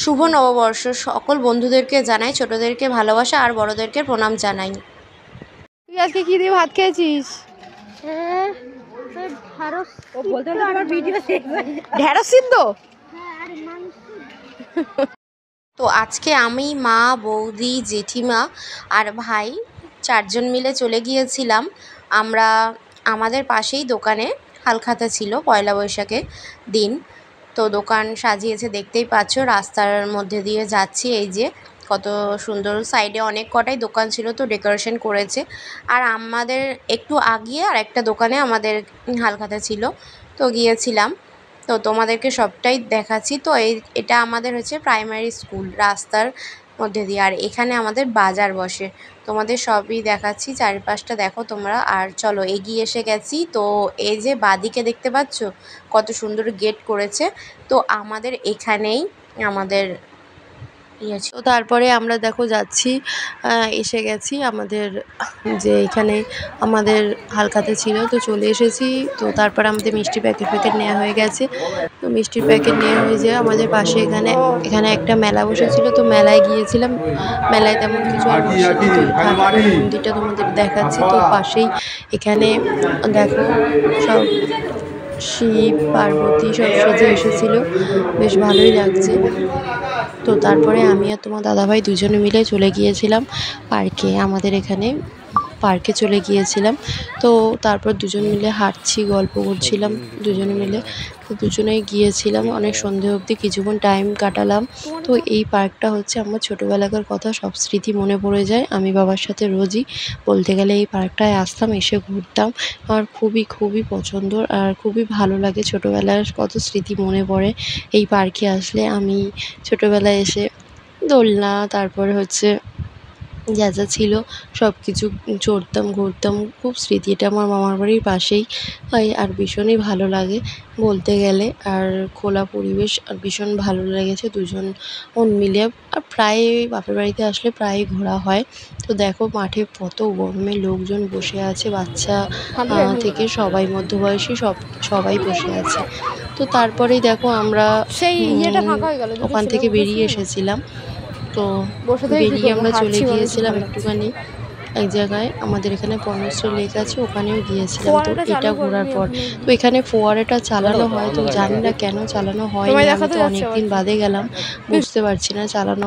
শুভ নববর্ষ। সকল বন্ধুদেরকে জানাই ছোটদেরকে ভালোবাসা আর বড়দেরকে প্রণাম জানাই। তুই আজকে কি দিয়ে ভাত খেয়েছিস? ঢেঁড়স সিদ্ধ। তো আজকে আমি, মা, বৌদি, জেঠিমা আর ভাই 4 জন মিলে চলে গিয়েছিলাম। আমরা আমাদের পাশেই দোকানে হালখাতা ছিল পয়লা বৈশাখের দিন। তো দোকান সাজিয়েছে, দেখতেই পাচ্ছ। রাস্তার মধ্যে দিয়ে যাচ্ছি, এই যে কত সুন্দর। সাইডে অনেক কটাই দোকান ছিল, তো ডেকোরেশন করেছে। আর আমাদের একটু আগিয়ে আর একটা দোকানে আমাদের হালখাতা ছিল, তো গিয়েছিলাম। তো তোমাদেরকে সবটাই দেখাচ্ছি। তো এটা আমাদের হচ্ছে প্রাইমারি স্কুল, রাস্তার মধ্যে দিয়ে। আর এখানে আমাদের বাজার বসে, তোমাদের সবই দেখাচ্ছি। চারিপাশটা দেখো তোমরা। আর চলো, এগিয়ে এসে গেছি। তো এই যে বাদিকে দেখতে পাচ্ছ কত সুন্দর গেট করেছে। তো আমাদের এখানেই আমাদের আছে। তো তারপরে আমরা দেখো যাচ্ছি, এসে গেছি আমাদের যে এখানে আমাদের হালখাতে ছিল, তো চলে এসেছি। তো তারপর আমাদের মিষ্টি প্যাকেট নেওয়া হয়ে গেছে। তো মিষ্টির প্যাকেট নেওয়া হয়ে যায় আমাদের পাশে এখানে একটা মেলা বসেছিল, তো মেলায় গিয়েছিলাম। মেলায় তেমন কিছু আর বসেনি। তো ঠাকুরের মন্দিরটা তোমাদের দেখাচ্ছি। তো পাশেই এখানে দেখো সব শিব পার্বতী সব সেজে এসেছিল, বেশ ভালোই লাগছে। তো তারপরে আমি আর তোমার দাদাভাই দুজনে মিলে চলে গিয়েছিলাম পার্কে। আমাদের এখানে পার্কে চলে গিয়েছিলাম। তো তারপর দুজন মিলে হাঁটছি, গল্প করছিলাম দুজনে মিলে। তো দুজনেই গিয়েছিলাম, অনেক সন্ধে অবধি কিছুক্ষণ টাইম কাটালাম। তো এই পার্কটা হচ্ছে আমার ছোটোবেলাকার কথা, সব স্মৃতি মনে পড়ে যায়। আমি বাবার সাথে রোজই বলতে গেলে এই পার্কটায় আসতাম, এসে ঘুরতাম। আমার খুবই খুবই পছন্দ আর খুবই ভালো লাগে। ছোটোবেলার কত স্মৃতি মনে পড়ে এই পার্কে আসলে। আমি ছোটোবেলায় এসে দোলনা, তারপরে হচ্ছে যা যা ছিল সব কিছু চড়তাম, ঘুরতাম। খুব স্মৃতি। এটা আমার মামার বাড়ির পাশেই হয় আর ভীষণই ভালো লাগে বলতে গেলে। আর খোলা পরিবেশ আর ভীষণ ভালো লেগেছে দুজন মিলে। আর প্রায় বাপের বাড়িতে আসলে প্রায়ই ঘোরা হয়। তো দেখো মাঠে কত গরমে লোকজন বসে আছে, বাচ্চা থেকে সবাই, মধ্যবয়সী সবাই বসে আছে। তো তারপরেই দেখো আমরা সেই ইয়েটা ফাঁকা হয়ে গেল, ওখান থেকে বেরিয়ে এসেছিলাম। তো বেরিয়ে আমরা চলে গিয়েছিলাম একটুখানি এক জায়গায়, আমাদের এখানে পর্ণশ্রী লেক আছে, ওখানেও গিয়েছিলাম। তো এটা ঘোরার পর তো এখানে ফোয়ারাটা চালানো হয়, তো জানি না কেন চালানো হয়নি। আমি তো অনেকদিন বাদে গেলাম, বুঝতে পারছি না চালানো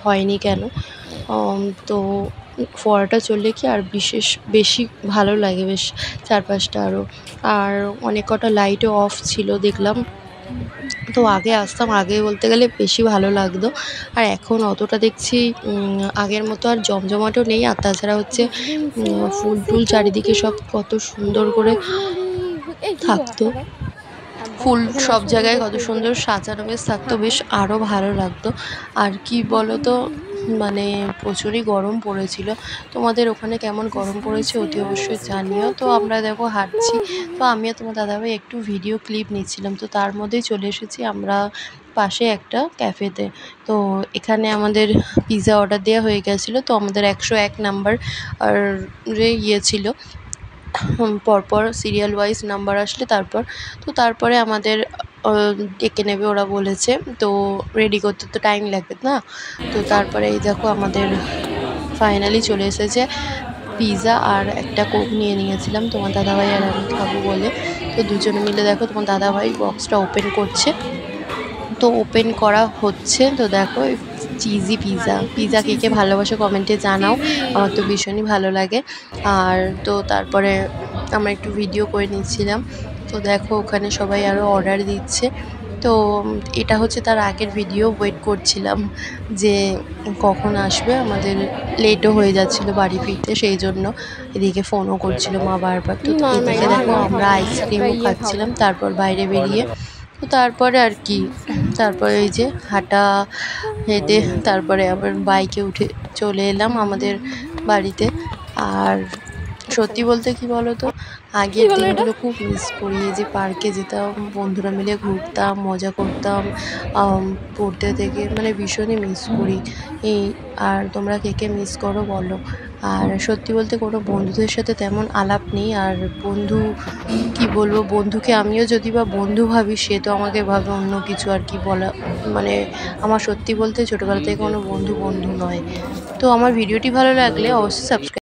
হয়নি কেন। তো ফোয়ারাটা চললে কি আর বেশি ভালো লাগে, বেশ চারপাশটা আরও। আর অনেক কটা লাইটও অফ ছিল দেখলাম। তো আগে আসতাম, আগে বলতে গেলে বেশি ভালো লাগতো। আর এখন অতটা দেখছি আগের মতো আর জমজমাটও নেই। আর তাছাড়া হচ্ছে ফুল টুল চারিদিকে সব কত সুন্দর করে থাকতো, ফুল সব জায়গায় কত সুন্দর সাজানো বেশ থাকতো, বেশ আরও ভালো লাগতো। আর কি বলো তো, মানে প্রচুরই গরম পড়েছিল। তোমাদের ওখানে কেমন গরম পড়েছে অতি অবশ্যই জানিও। তো আমরা দেখো হাঁটছি, তো আমিও তোমার দাদাভাই একটু ভিডিও ক্লিপ নিচ্ছিলাম। তো তার মধ্যেই চলে এসেছি আমরা পাশে একটা ক্যাফেতে। তো এখানে আমাদের পিৎজা অর্ডার দেওয়া হয়ে গেছিলো। তো আমাদের 101 নাম্বার আর ইয়ে ছিল, পরপর সিরিয়াল ওয়াইজ নাম্বার আসলে তারপরে আমাদের ডেকে নেবে ওরা বলেছে। তো রেডি করতে তো টাইম লাগবে না। তো তারপরে এই দেখো আমাদের ফাইনালি চলে এসেছে পিৎজা আর একটা কোক নিয়ে নিয়েছিলাম তোমার দাদাভাই আর আমি খাবো বলে। তো দুজনে মিলে দেখো তোমার দাদাভাই বক্সটা ওপেন করছে। তো ওপেন করা হচ্ছে। তো দেখো চিজি পিৎজা কে কে ভালোবাসে কমেন্টে জানাও, আমার তো ভীষণই ভালো লাগে। আর তো তারপরে আমরা একটু ভিডিও করে নিচ্ছিলাম। তো দেখো ওখানে সবাই আরও অর্ডার দিচ্ছে। তো এটা হচ্ছে তার আগের ভিডিও, ওয়েট করছিলাম যে কখন আসবে। আমাদের লেটও হয়ে যাচ্ছিলো বাড়ি ফিরতে, সেই জন্য এদিকে ফোনও করছিল মা বারবার। তো এদিকে দেখো আমরা আইসক্রিমও খাচ্ছিলাম তারপর বাইরে বেরিয়ে। তো তারপরে আর কি, তারপরে এই যে হেঁটে তারপরে আবার বাইকে উঠে চলে এলাম আমাদের বাড়িতে। আর সত্যি বলতে কি বলো তো, আগের দিনগুলো খুব মিস করি। এই যে পার্কে যেতাম, বন্ধুরা মিলে ঘুরতাম, মজা করতাম, পড়তে থেকে, মানে ভীষণই মিস করি। আর তোমরা কে কে মিস করো বলো। আর সত্যি বলতে কোনো বন্ধুদের সাথে তেমন আলাপ নেই। আর বন্ধু কি বলবো, বন্ধুকে আমিও যদি বা বন্ধু ভাবি, সে তো আমাকে ভাবে অন্য কিছু আর কি বলা। মানে আমার সত্যি বলতে ছোটোবেলা থেকে কোনো বন্ধু নয়। তো আমার ভিডিওটি ভালো লাগলে অবশ্যই সাবস্ক্রাইব